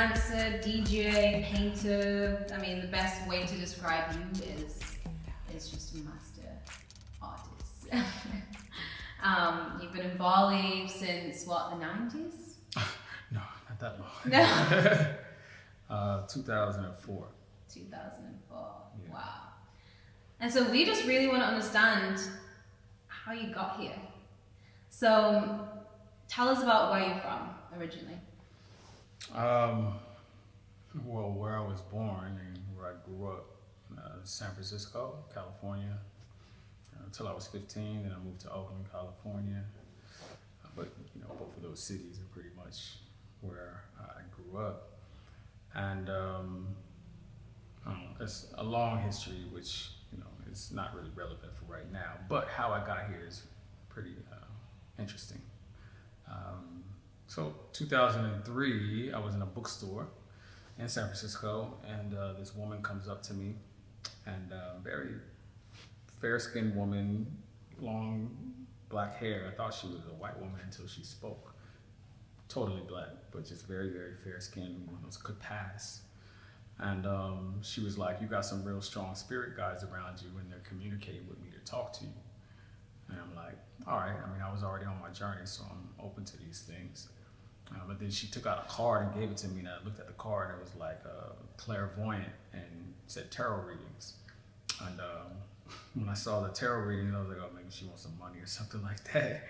dancer, DJ, painter. I mean, the best way to describe you is just a master artist. You've been in Bali since what, the 90s? No, not that long. No. 2004. 2004. Yeah. Wow. And so we just really want to understand how you got here. So tell us about where you're from originally. Well, where I was born and where I grew up, San Francisco, California, until I was 15. Then I moved to Oakland, California. But both of those cities are pretty much where I grew up. And it's a long history, which is not really relevant for right now. But how I got here is pretty interesting. So 2003, I was in a bookstore in San Francisco, and this woman comes up to me, and very fair-skinned woman, long black hair. I thought she was a white woman until she spoke. Totally black, but just very, very fair-skinned, one of those could pass. And she was like, "You got some real strong spirit guides around you, and they're communicating with me to talk to you." And I'm like, all right. I mean, I was already on my journey, so I'm open to these things. But then she took out a card and gave it to me, and I looked at the card, and it was like clairvoyant and said tarot readings. And when I saw the tarot reading, I was like, oh, maybe she wants some money or something like that.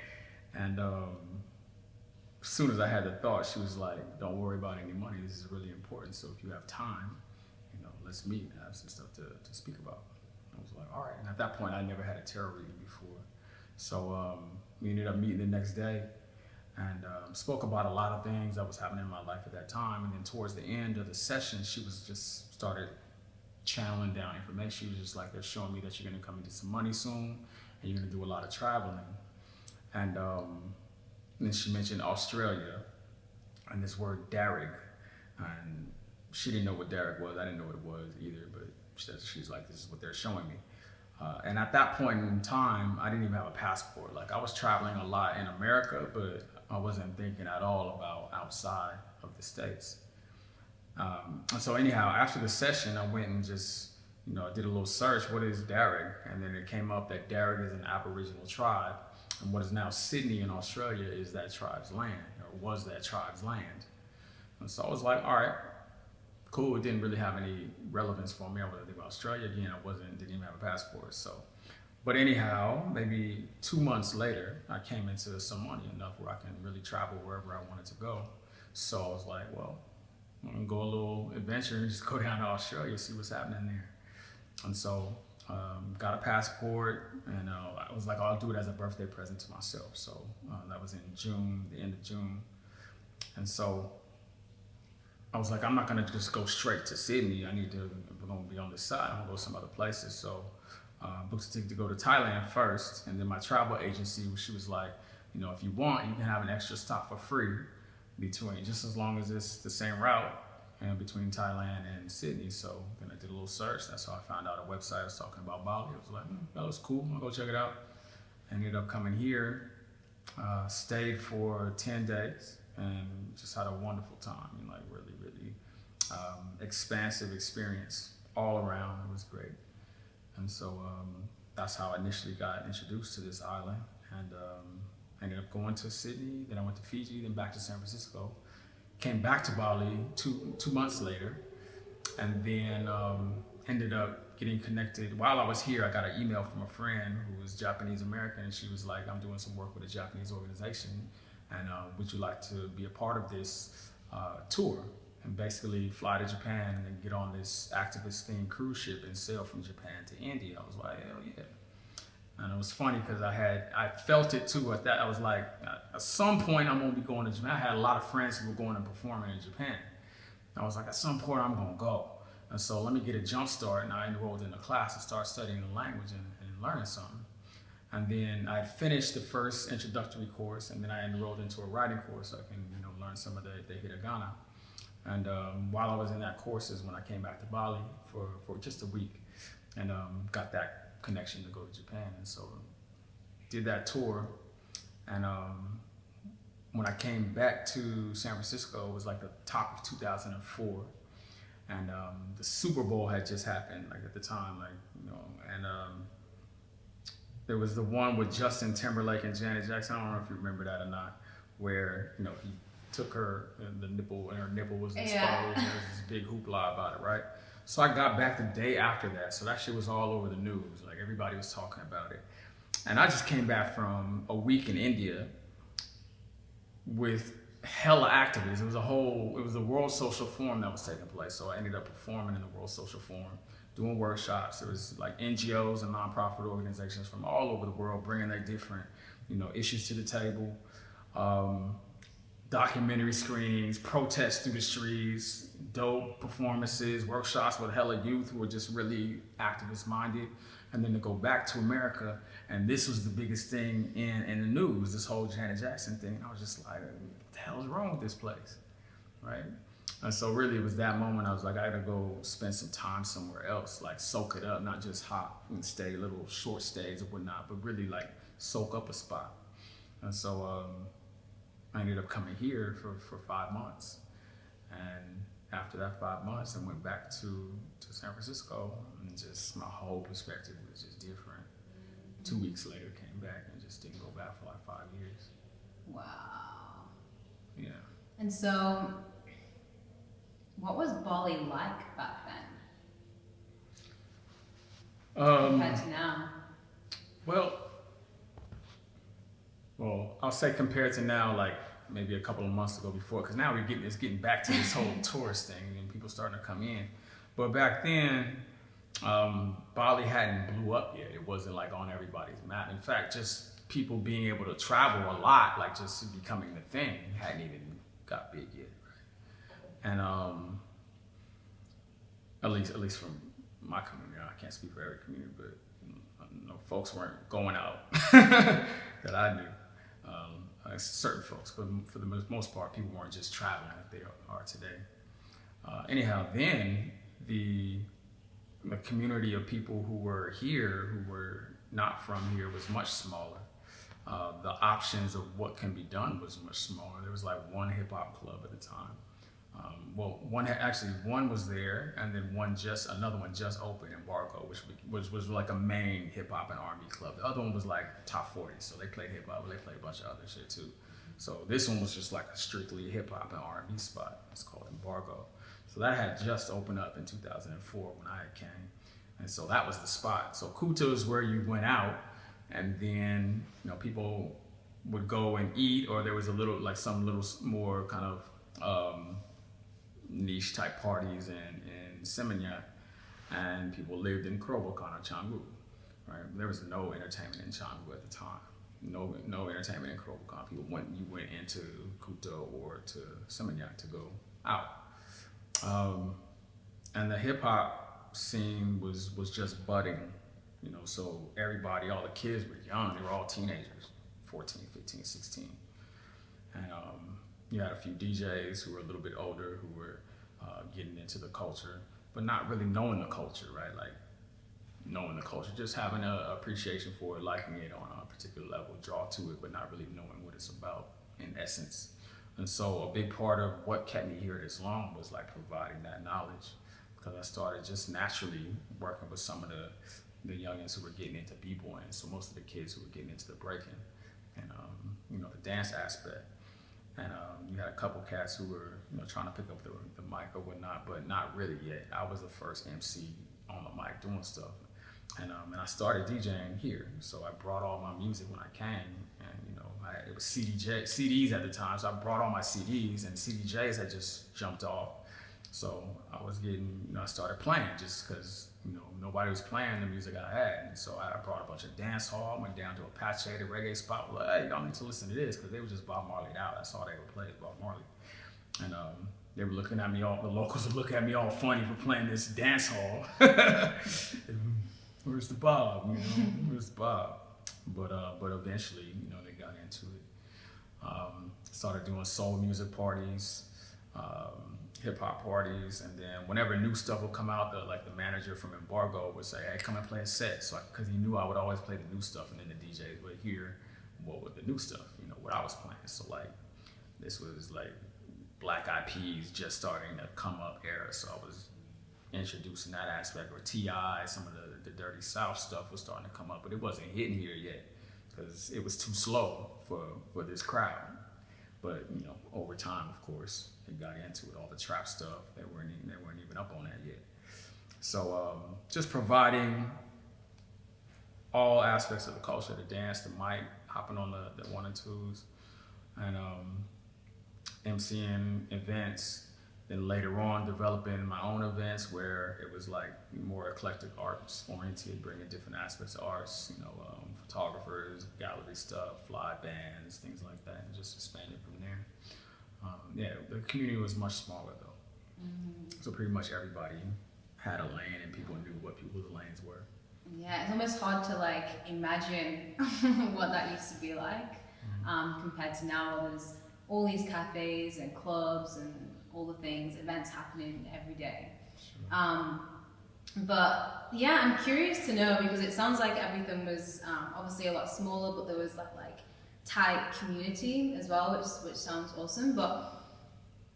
And as soon as I had the thought, she was like, don't worry about any money. This is really important. So if you have time, let's meet and have some stuff to speak about. I was like, all right. And at that point, I never had a tarot reading before. So we ended up meeting the next day and spoke about a lot of things that was happening in my life at that time. And then towards the end of the session, she was just started channeling down information. She was just like, they're showing me that you're gonna come into some money soon and you're gonna do a lot of traveling. And then she mentioned Australia and this word Darug. And she didn't know what Darug was. I didn't know what it was either, but she's like, this is what they're showing me. And at that point in time, I didn't even have a passport. Like, I was traveling a lot in America, but I wasn't thinking at all about outside of the States. And so anyhow, after the session, I went and just, did a little search. What is Darug? And then it came up that Darug is an Aboriginal tribe. And what is now Sydney in Australia is that tribe's land, or was that tribe's land. And so I was like, all right, cool. It didn't really have any relevance for me. I wasn't thinking about Australia again. Didn't even have a passport. So, but anyhow, maybe 2 months later, I came into some money enough where I can really travel wherever I wanted to go. So I was like, well, I'm gonna go a little adventure and just go down to Australia, see what's happening there. And so got a passport, and I was like, I'll do it as a birthday present to myself. So that was in June, the end of June. And so I was like, I'm not gonna just go straight to Sydney. If we're gonna be on this side, I'm gonna go some other places. So booked a ticket to go to Thailand first, and then my travel agency, she was like, if you want, you can have an extra stop for free between, just as long as it's the same route, and between Thailand and Sydney. So then I did a little search. That's how I found out a website was talking about Bali. I was like, that was cool. I'll go check it out. I ended up coming here, stayed for 10 days, and just had a wonderful time. Really, really expansive experience all around. It was great. And so that's how I initially got introduced to this island. And I ended up going to Sydney, then I went to Fiji, then back to San Francisco. Came back to Bali two months later, and then ended up getting connected. While I was here, I got an email from a friend who was Japanese American, and she was like, I'm doing some work with a Japanese organization, and would you like to be a part of this tour? And basically fly to Japan and then get on this activist-themed cruise ship and sail from Japan to India. I was like, hell yeah. And it was funny because I felt it too at that. I was like, at some point I'm gonna be going to Japan. I had a lot of friends who were going and performing in Japan. And I was like, at some point I'm gonna go. And so let me get a jump start. And I enrolled in a class and started studying the language and learning something. And then I finished the first introductory course, and then I enrolled into a writing course so I can learn some of the hiragana. And while I was in that course is when I came back to Bali for just a week, and got that connection to go to Japan. And so did that tour, and when I came back to San Francisco, it was like the top of 2004, and the Super Bowl had just happened, like at the time, like and there was the one with Justin Timberlake and Janet Jackson. I don't know if you remember that or not, where he took her and the nipple, and her nipple was exposed. And there was this big hoopla about it, right? So I got back the day after that, so that shit was all over the news. Like everybody was talking about it, and I just came back from a week in India with hella activists. It was the World Social Forum that was taking place. So I ended up performing in the World Social Forum, doing workshops. There was like NGOs and nonprofit organizations from all over the world bringing their different, issues to the table. Documentary screenings, protests through the streets, dope performances, workshops with hella youth who were just really activist minded. And then to go back to America, and this was the biggest thing in the news, this whole Janet Jackson thing. I was just like, what the hell is wrong with this place, right? And so really it was that moment I was like, I gotta go spend some time somewhere else, like soak it up, not just hop and stay little short stays or whatnot, but really like soak up a spot. And so I ended up coming here for 5 months. And after that 5 months, I went back to San Francisco, and just my whole perspective was just different. 2 weeks later, came back and just didn't go back for like 5 years. Wow. Yeah. And so, what was Bali like back then compared to now? Well, I'll say compared to now, like maybe a couple of months ago before, because now it's getting back to this whole tourist thing and people starting to come in. But back then, Bali hadn't blew up yet. It wasn't like on everybody's map. In fact, just people being able to travel a lot, like just becoming the thing, hadn't even got big yet. And at least from my community, I can't speak for every community, but folks weren't going out that I knew. Certain folks, but for the most part, people weren't just traveling like they are today. Anyhow, then the community of people who were here, who were not from here, was much smaller. The options of what can be done was much smaller. There was like one hip hop club at the time. One was there, and then another one just opened in Barco, which was like a main hip hop and R&B club. The other one was like top 40, so they played hip hop, but they played a bunch of other shit too. So this one was just like a strictly hip hop and R&B spot. It's called Embargo. So that had just opened up in 2004 when I came, and so that was the spot. So Kuta is where you went out, and then people would go and eat, or there was some little more kind of niche type parties in Seminyak, and people lived in Kerobokan or Canggu, right? There was no entertainment in Canggu at the time. No entertainment in Kerobokan. You went into Kuta or to Seminyak to go out. And the hip hop scene was just budding, so everybody, all the kids were young. They were all teenagers, 14, 15, 16. And you had a few DJs who were a little bit older who were getting into the culture, but not really knowing the culture, right? Like knowing the culture, just having an appreciation for it, liking it on a particular level, draw to it, but not really knowing what it's about in essence. And so a big part of what kept me here this long was like providing that knowledge, because I started just naturally working with some of the youngins who were getting into b-boying, so most of the kids who were getting into the breaking and the dance aspect. And you had a couple cats who were trying to pick up the mic or whatnot, but not really yet. I was the first MC on the mic doing stuff. And I started DJing here. So I brought all my music when I came, and it was CDs at the time. So I brought all my CDs, and CDJs had just jumped off. So I was I started playing just because nobody was playing the music I had. And so I brought a bunch of dance hall, went down to Apache, the reggae spot. Like, hey, y'all need to listen to this, because they were just Bob Marley'd out. That's all they would play is Bob Marley. And they were looking at me the locals would look at me all funny for playing this dance hall. Where's the Bob? Where's the Bob? But eventually, they got into it. Started doing soul music parties, hip hop parties, and then whenever new stuff would come out, the manager from Embargo would say, "Hey, come and play a set." So because he knew I would always play the new stuff, and then the DJs would hear what was the new stuff, what I was playing. So This was like Black Eyed Peas just starting to come up era, so I was introducing that aspect. Or T.I., some of the Dirty South stuff was starting to come up, but it wasn't hitting here yet because it was too slow for this crowd. But over time, of course, it got into it. All the trap stuff, they weren't even up on that yet. So just providing all aspects of the culture, the dance, the mic, hopping on the one and twos, and MCing events. Then later on, developing my own events where it was like more eclectic arts oriented, bringing different aspects of arts, photographers, gallery stuff, fly bands, things like that, and just expanding from there. The community was much smaller though. Mm-hmm. So pretty much everybody had a lane and people knew what people's lanes were. Yeah, it's almost hard to like imagine what that used to be like, compared to now where there's all these cafes and clubs and all the things, events happening every day. Sure. But yeah, I'm curious to know, because it sounds like everything was obviously a lot smaller, but there was that like tight community as well, which sounds awesome. But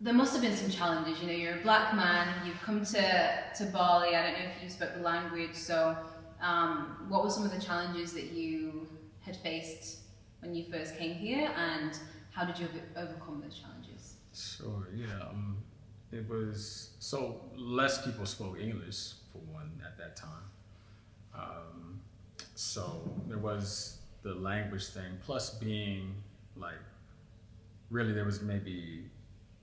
there must have been some challenges. You're a Black man, you've come to Bali. I don't know if you spoke the language, so what were some of the challenges that you had faced when you first came here, and how did you overcome those challenges? Sure, yeah. It was, so less people spoke English, for one, at that time. So there was the language thing, plus being like, really there was maybe,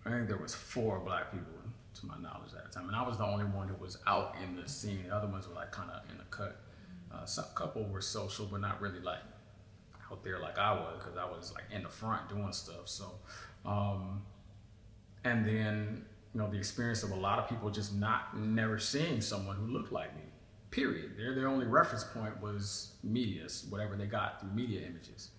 I think there was 4 Black people to my knowledge at the time. And I was the only one who was out in the scene. The other ones were like kind of in the cut. Some couple were social, but not really like out there like I was, because I was like in the front doing stuff. So, and then, the experience of a lot of people just never seeing someone who looked like me, period. Their only reference point was media, whatever they got through media images.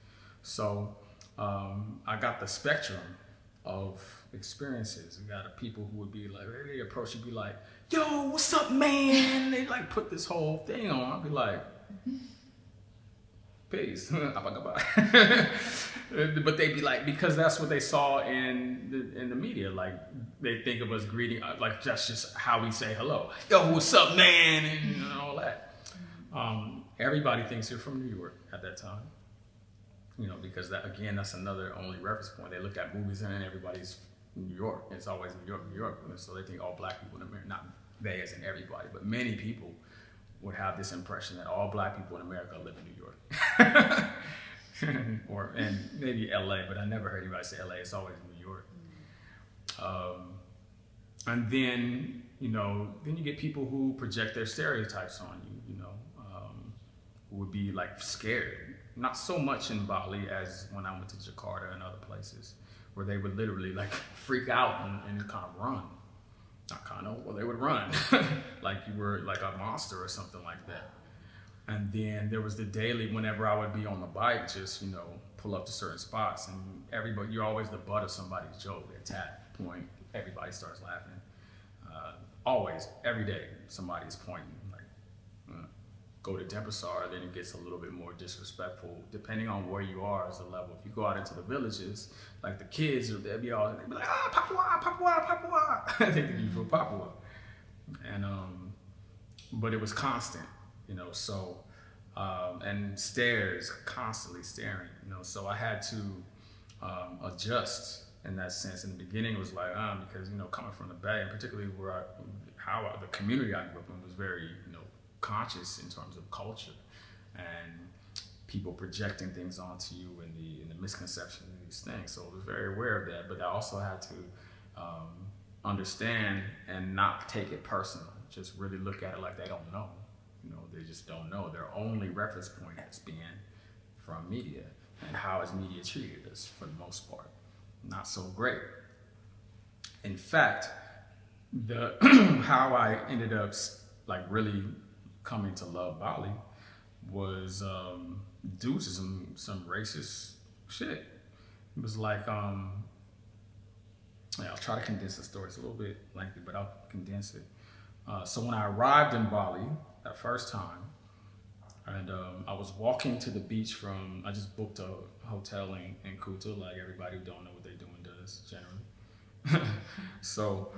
So I got the spectrum of experiences. You got people who would be like, they approach you, be like, yo, what's up, man? They like put this whole thing on. I'd be like, peace. But they'd be like, because that's what they saw in the media. Like, they think of us greeting, like that's just how we say hello. Yo, what's up, man? And all that. Everybody thinks you're from New York at that time. Because that's another only reference point. They look at movies and everybody's New York. It's always New York, New York. And so they think all Black people in America, not they as in everybody, but many people would have this impression that all Black people in America live in New York. and maybe LA, but I never heard anybody say LA. It's always New York. And then, then you get people who project their stereotypes on you, who would be like scared. Not so much in Bali as when I went to Jakarta and other places, where they would literally like freak out and kind of run. They would run like you were like a monster or something like that. And then there was the daily, whenever I would be on the bike, just, pull up to certain spots, and everybody, you're always the butt of somebody's joke. They tap, point, everybody starts laughing. Always, every day, somebody's pointing, like, go to Denpasar, then it gets a little bit more disrespectful, depending on where you are as a level. If you go out into the villages, like the kids, they'll be like, Papua, Papua, Papua. They think you from Papua. And, but it was constant, so, and stares, constantly staring, so I had to adjust in that sense. In the beginning, it was like, because, coming from the Bay, and particularly the community I grew up in was very, conscious in terms of culture and people projecting things onto you and the misconception of these things. So I was very aware of that, but I also had to understand and not take it personal. Just really look at it like they don't know. They just don't know. Their only reference point has been from media, and how has media treated us for the most part? Not so great. In fact, how I ended up like really coming to love Bali was due to some racist shit. It was like, I'll try to condense the story. It's a little bit lengthy, but I'll condense it. So when I arrived in Bali that first time, and I was walking to the beach I just booked a hotel in Kuta, like everybody who don't know what they're doing does. does generally. So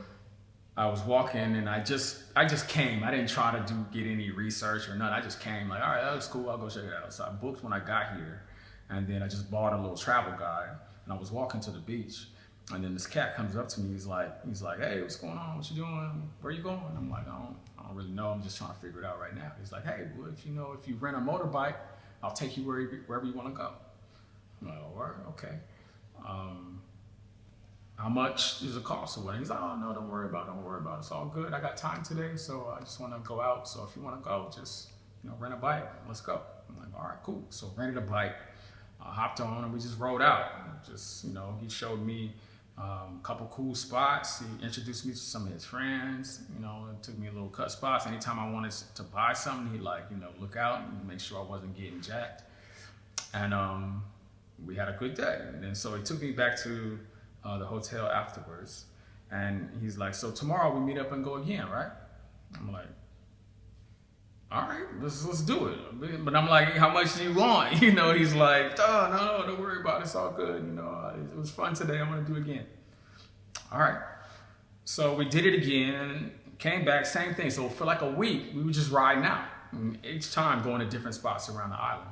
I was walking and I just came. I didn't try to get any research or nothing. I just came like, all right, that looks cool. I'll go check it out. So I booked when I got here, and then I just bought a little travel guide, and I was walking to the beach, and then this cat comes up to me. He's like, hey, what's going on? What you doing? Where you going? I'm like, I don't really know. I'm just trying to figure it out right now. He's like, hey, well, if you rent a motorbike, I'll take you wherever you want to go. I'm like, all right, okay. How much does it cost or what? He's like, oh no, don't worry about it. It's all good. I got time today, so I just want to go out. So if you want to go, just rent a bike. Let's go. I'm like, all right, cool. So rented a bike, hopped on, and we just rode out. Just he showed me a couple cool spots. He introduced me to some of his friends. It took me a little cut spots. Anytime I wanted to buy something, he'd look out and make sure I wasn't getting jacked. And we had a good day. And so he took me back to the hotel afterwards, and he's like, so tomorrow we meet up and go again, right? I'm like, all right, let's do it. But I'm like, how much do you want? He's like, oh no, don't worry about it, it's all good. It was fun today, I want to do it again. All right, so we did it again and came back, same thing. So for like a week we were just riding out, and each time going to different spots around the island.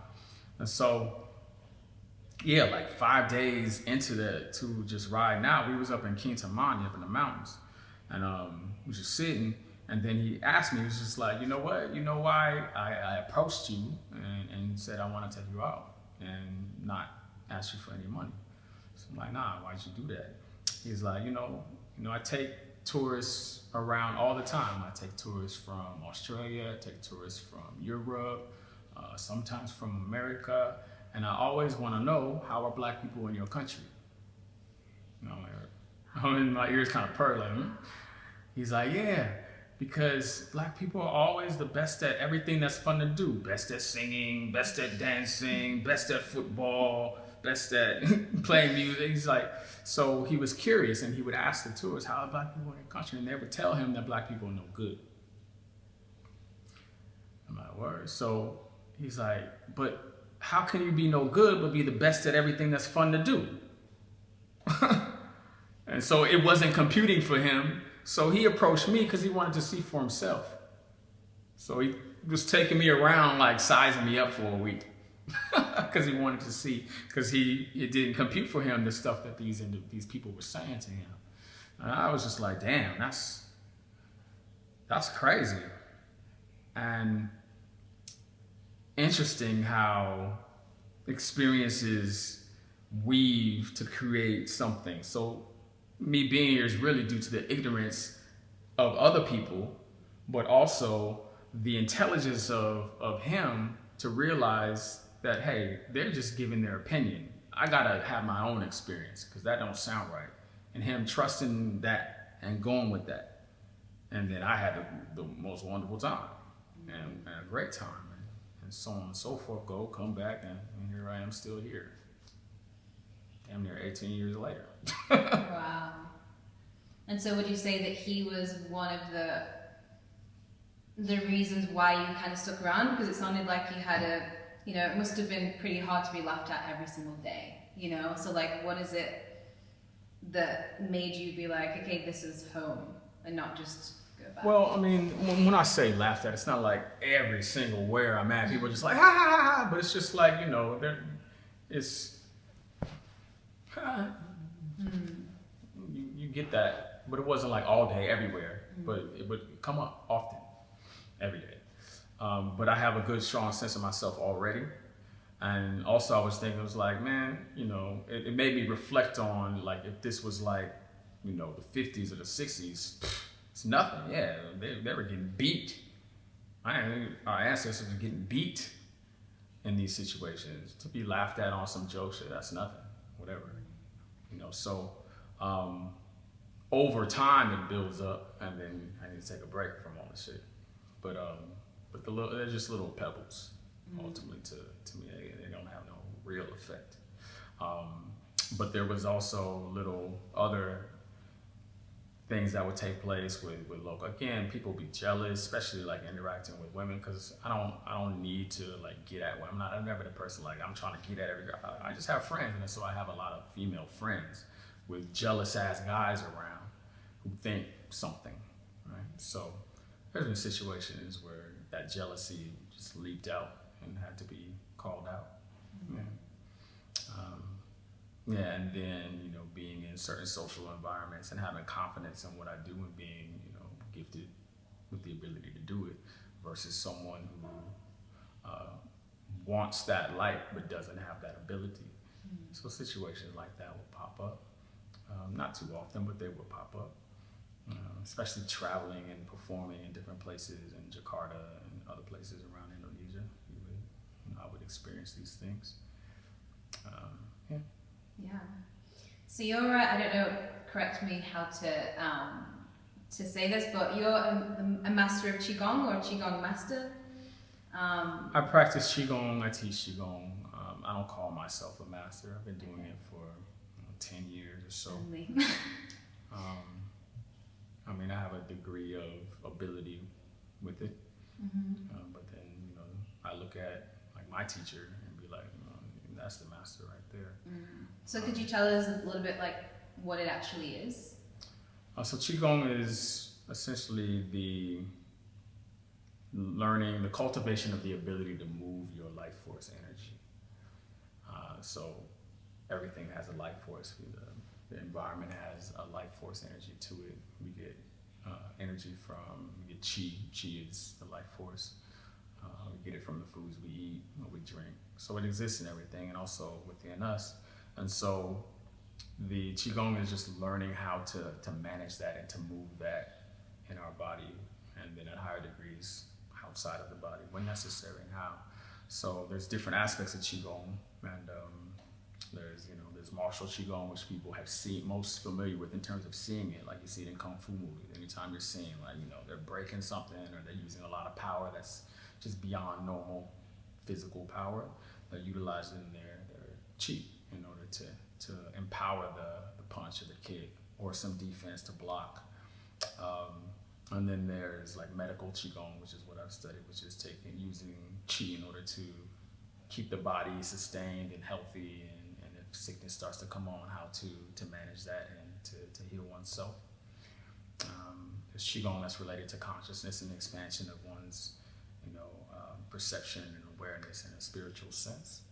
And so yeah, like 5 days into to just riding out, we was up in Kintamani, up in the mountains, and we was just sitting, and then he asked me, he was just like, you know what, you know why I approached you and said I want to take you out and not ask you for any money? So I'm like, nah, why'd you do that? He's like, I take tourists around all the time. I take tourists from Australia, I take tourists from Europe, sometimes from America. And I always want to know, how are black people in your country? My ears kind of perk like, He's like, yeah, because black people are always the best at everything that's fun to do. Best at singing, best at dancing, best at football, best at playing music. He's like, so he was curious, and he would ask the tourists, how are black people in your country? And they would tell him that black people are no good. I'm like, word. So he's like, but how can you be no good but be the best at everything that's fun to do? And so it wasn't computing for him. So he approached me because he wanted to see for himself. So he was taking me around, like sizing me up for a week, because he wanted to see, because it didn't compute for him the stuff that these people were saying to him. And I was just like, damn, that's crazy. And interesting how experiences weave to create something. So me being here is really due to the ignorance of other people, but also the intelligence of him to realize that, hey, they're just giving their opinion. I gotta have my own experience because that don't sound right. And him trusting that and going with that. And then I had the most wonderful time and a great time. And so on and so forth, come back, and here I am still here. Damn near 18 years later. Wow. And so would you say that he was one of the reasons why you kind of stuck around? Because it sounded like you had it must have been pretty hard to be laughed at every single day, So like, what is it that made you be like, okay, this is home, and not just go back? Well, I mean, when I say laughed at, it's not like every single where I'm at, people are just like, ha, ha, ha, ha. But it's just like, it's, you get that, but it wasn't like all day, everywhere, but it would come up often, every day. But I have a good, strong sense of myself already. And also I was thinking, it was like, man, it made me reflect on, like, if this was like, the 50s or the 60s, it's nothing. Yeah, they were getting beat. Our ancestors were getting beat in these situations. To be laughed at on some joke shit, that's nothing, whatever. So over time it builds up, and then I need to take a break from all this shit. But they're just little pebbles, ultimately, to me. They don't have no real effect. But there was also little other things that would take place with local. Again, people be jealous, especially like interacting with women, because I don't need to like get at women. I'm never the person like I'm trying to get at every girl. I just have friends, and so I have a lot of female friends. with jealous ass guys around who think something, right? So there's been situations where that jealousy just leaped out and had to be called out. Yeah. Yeah, and then, you know, being in certain social environments and having confidence in what I do and being, you know, gifted with the ability to do it versus someone who wants that light but doesn't have that ability. So situations like that will pop up. Not too often, but they will pop up. Especially traveling and performing in different places in Jakarta and other places around Indonesia. I would experience these things. Yeah. Yeah. So you're, I don't know, correct me how to say this, but you're a master of Qigong or Qigong master? I practice Qigong, I teach Qigong. I don't call myself a master. I've been doing it for 10 years or so. I mean, I have a degree of ability with it. But then, you know, I look at like my teacher and be like, that's the master right there. So could you tell us a little bit like what it actually is? So Qigong is essentially the cultivation of the ability to move your life force energy. So everything has a life force. The environment has a life force energy to it. We get energy we get chi. Chi is the life force. We get it from the foods we eat, what we drink. So it exists in everything and also within us. And so the Qigong is just learning how to manage that and to move that in our body and then at higher degrees outside of the body when necessary and how. So there's different aspects of Qigong, and there's martial Qigong, which people have seen, most familiar with in terms of seeing it, like you see it in Kung Fu movies. Anytime you're seeing, like, you know, they're breaking something or they're using a lot of power that's just beyond normal physical power, they're utilizing their Qi in order to empower the punch or the kick or some defense to block. And then there's like medical Qigong, which is what I've studied, which is using Qi in order to keep the body sustained and healthy, and if sickness starts to come on, how to manage that and to heal oneself. There's Qigong that's related to consciousness and expansion of one's, perception and awareness in a spiritual sense.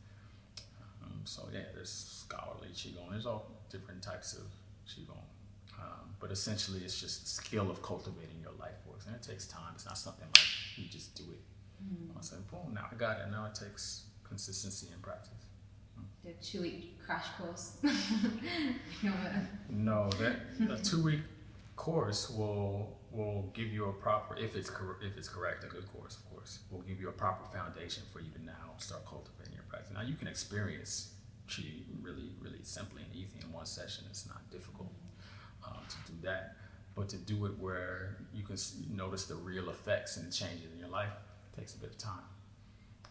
So yeah, there's scholarly Qigong. There's all different types of Qigong. But essentially it's just the skill of cultivating your life force. And it takes time. It's not something like you just do it. I say, boom, now I got it. Now it takes consistency and practice. The 2-week crash course. No, a 2-week course will give you a proper, if it's correct, a good course, of course, will give you a proper foundation for you to now start cultivating your practice. Now you can experience Qi really, really simply and easy in one session. It's not difficult to do that, but to do it where you can notice the real effects and changes in your life takes a bit of time.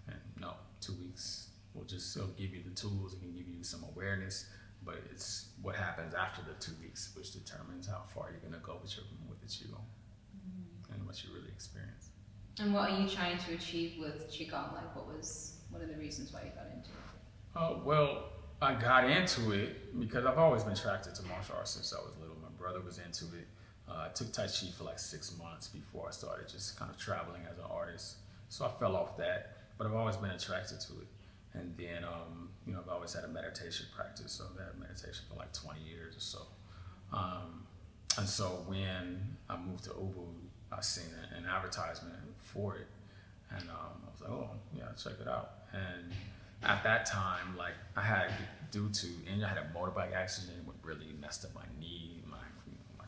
And no, 2 weeks it'll give you the tools. It can give you some awareness, but it's what happens after the 2 weeks which determines how far you're going to go with the Qigong and what you really experience. And what are you trying to achieve with Qigong? Like, what are the reasons why you got into it? Well, I got into it because I've always been attracted to martial arts since I was little. My brother was into it. I took Tai Chi for like 6 months before I started just kind of traveling as an artist. So I fell off that, but I've always been attracted to it. And then, I've always had a meditation practice. So I've had meditation for like 20 years or so. And so when I moved to Ubud, I seen an advertisement for it. And I was like, oh, yeah, check it out. And at that time, like I had a motorbike accident, what really messed up my knee, my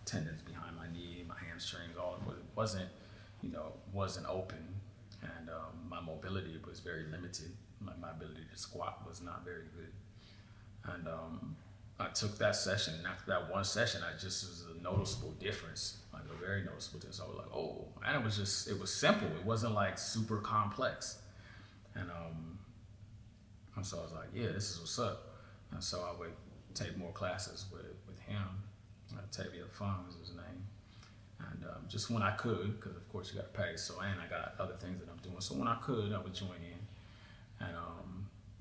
tendons behind my knee, my hamstrings, all of it wasn't open. And my mobility was very limited. My ability to squat was not very good. And I took that session, and after that one session, it was a noticeable difference, like a very noticeable difference. I was like, oh, and it was simple. It wasn't like super complex. And so I was like, yeah, this is what's up. And so I would take more classes with him. Tavia Fung is his name. And just when I could, because of course you got to pay, and I got other things that I'm doing. So when I could, I would join in. And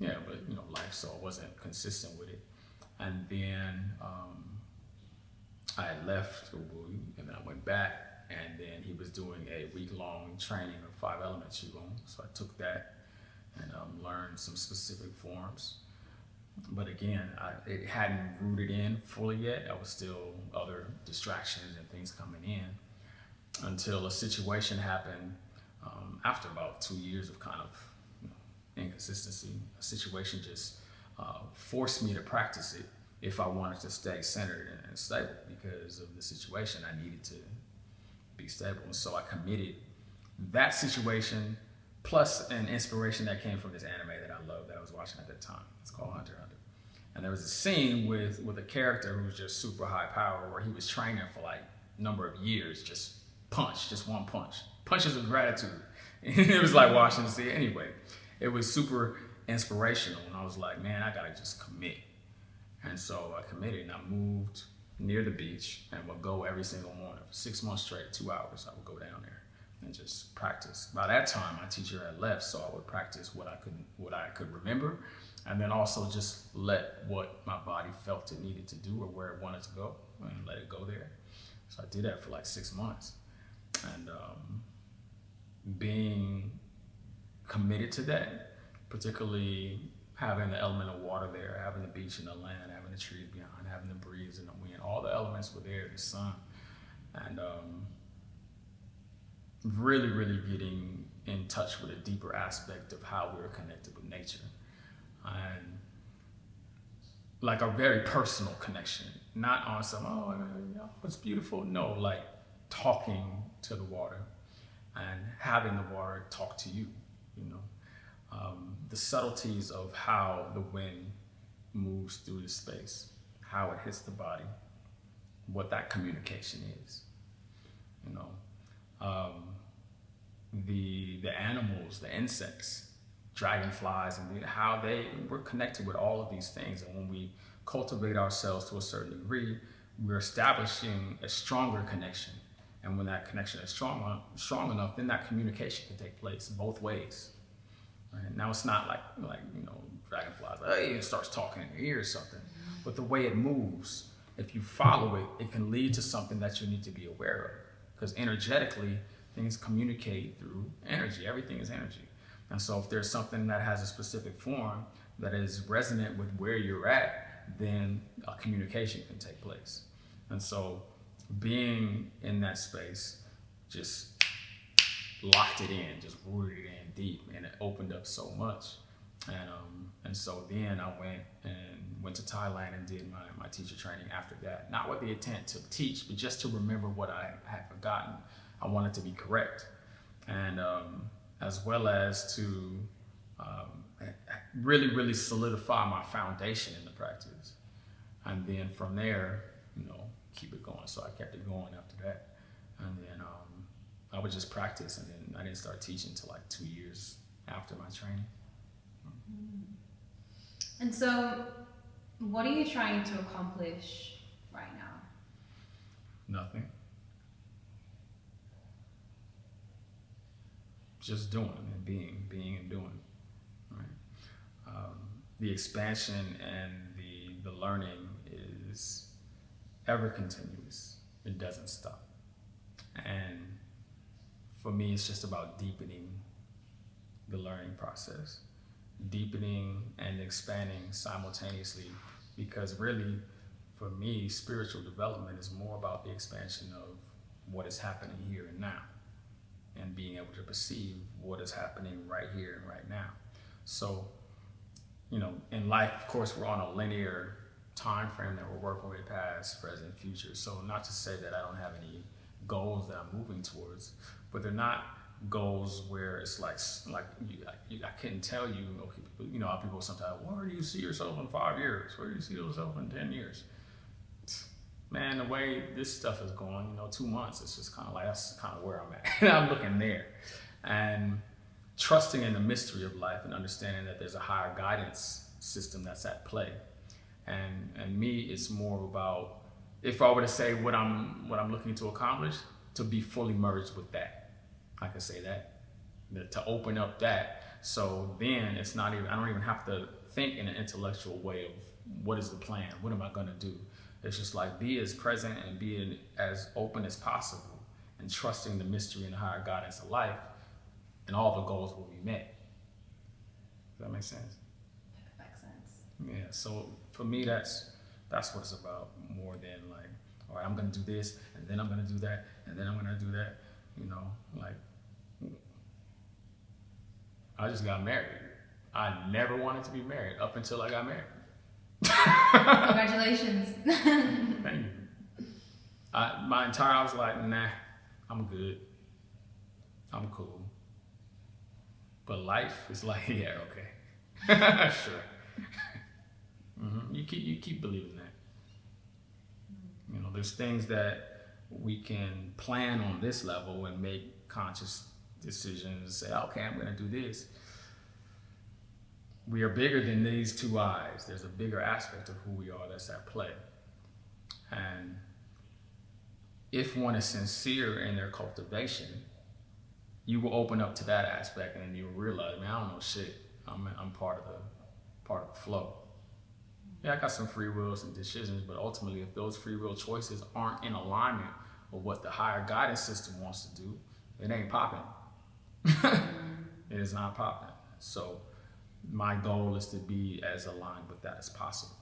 but life, so I wasn't consistent with it. And then I had left Ubui and then I went back, and then he was doing a week-long training of 5-element Qigong. So I took that and learned some specific forms. But again, it hadn't rooted in fully yet. I was still other distractions and things coming in until a situation happened after about 2 years of kind of inconsistency. A situation just forced me to practice it if I wanted to stay centered and stable. Because of the situation, I needed to be stable. And so I committed that situation plus an inspiration that came from this anime that I loved that I was watching at that time. It's called Hunter x Hunter. And there was a scene with a character who was just super high power where he was training for like a number of years, just one punch. Punches of gratitude. And it was like watching the scene. Anyway, it was super inspirational. And I was like, man, I gotta just commit. And so I committed and I moved near the beach and would go every single morning for 6 months straight, 2 hours. I would go down there and just practice. By that time, my teacher had left, so I would practice what I could remember, and then also just let what my body felt it needed to do or where it wanted to go and let it go there. So I did that for like 6 months. And being committed to that, particularly having the element of water there, having the beach and the land, having the trees behind, having the breeze and the wind, all the elements were there, the sun. And really, really getting in touch with a deeper aspect of how we're connected with nature. And like a very personal connection, not on some, oh, it's beautiful. No, like talking to the water and having the water talk to you, you know. The subtleties of how the wind moves through the space, how it hits the body, what that communication is, you know. The animals, the insects, dragonflies, and how we're connected with all of these things. And when we cultivate ourselves to a certain degree, we're establishing a stronger connection. And when that connection is strong enough, then that communication can take place both ways. Right? Now it's not like dragonflies, like, hey, it starts talking in your ear or something. But the way it moves, if you follow it, it can lead to something that you need to be aware of. Because energetically, things communicate through energy. Everything is energy. And so if there's something that has a specific form that is resonant with where you're at, then a communication can take place. And so being in that space just locked it in, just rooted it in deep, and it opened up so much. And so then I went to Thailand and did my teacher training after that. Not with the intent to teach, but just to remember what I had forgotten. I wanted to be correct. And as well as to really, really solidify my foundation in the practice. And then from there, keep it going. So I kept it going after that. And then I would just practice, and then I didn't start teaching until like 2 years after my training. And so, what are you trying to accomplish right now? Nothing. Just doing and being and doing. Right? The expansion and the learning is ever continuous. It doesn't stop. And for me, it's just about deepening the learning process, deepening and expanding simultaneously, because really, for me, spiritual development is more about the expansion of what is happening here and now, and being able to perceive what is happening right here and right now. So, in life, of course, we're on a linear time frame that we're working with, past, present, future. So not to say that I don't have any goals that I'm moving towards, but they're not goals where it's like I couldn't tell you, okay, how people sometimes, where do you see yourself in 5 years? Where do you see yourself in 10 years? Man, the way this stuff is going, 2 months, it's just kind of like, that's kind of where I'm at. And I'm looking there. And trusting in the mystery of life and understanding that there's a higher guidance system that's at play. And me, it's more about, if I were to say what I'm looking to accomplish, to be fully merged with that. I could say that, to open up that. So then it's not even, I don't even have to think in an intellectual way of what is the plan? What am I going to do? It's just like be as present and be as open as possible and trusting the mystery and the higher guidance of life, and all the goals will be met. Does that make sense? Perfect sense. Yeah, so for me, that's what it's about, more than like, all right, I'm gonna do this, and then I'm gonna do that, and then I'm gonna do that. You know, like, I just got married. I never wanted to be married up until I got married. Congratulations. Thank you. I was like, nah, I'm good. I'm cool. But life is like, yeah, okay. Sure. You keep believing that. You know, there's things that we can plan on this level and make conscious decisions, say, okay, I'm gonna do this. We are bigger than these two eyes. There's a bigger aspect of who we are that's at play. And if one is sincere in their cultivation, you will open up to that aspect, and then you will realize, man, I don't know shit. I'm part of the flow. Yeah, I got some free wills and decisions, but ultimately, if those free will choices aren't in alignment with what the higher guidance system wants to do, it ain't popping. It is not popping. So my goal is to be as aligned with that as possible.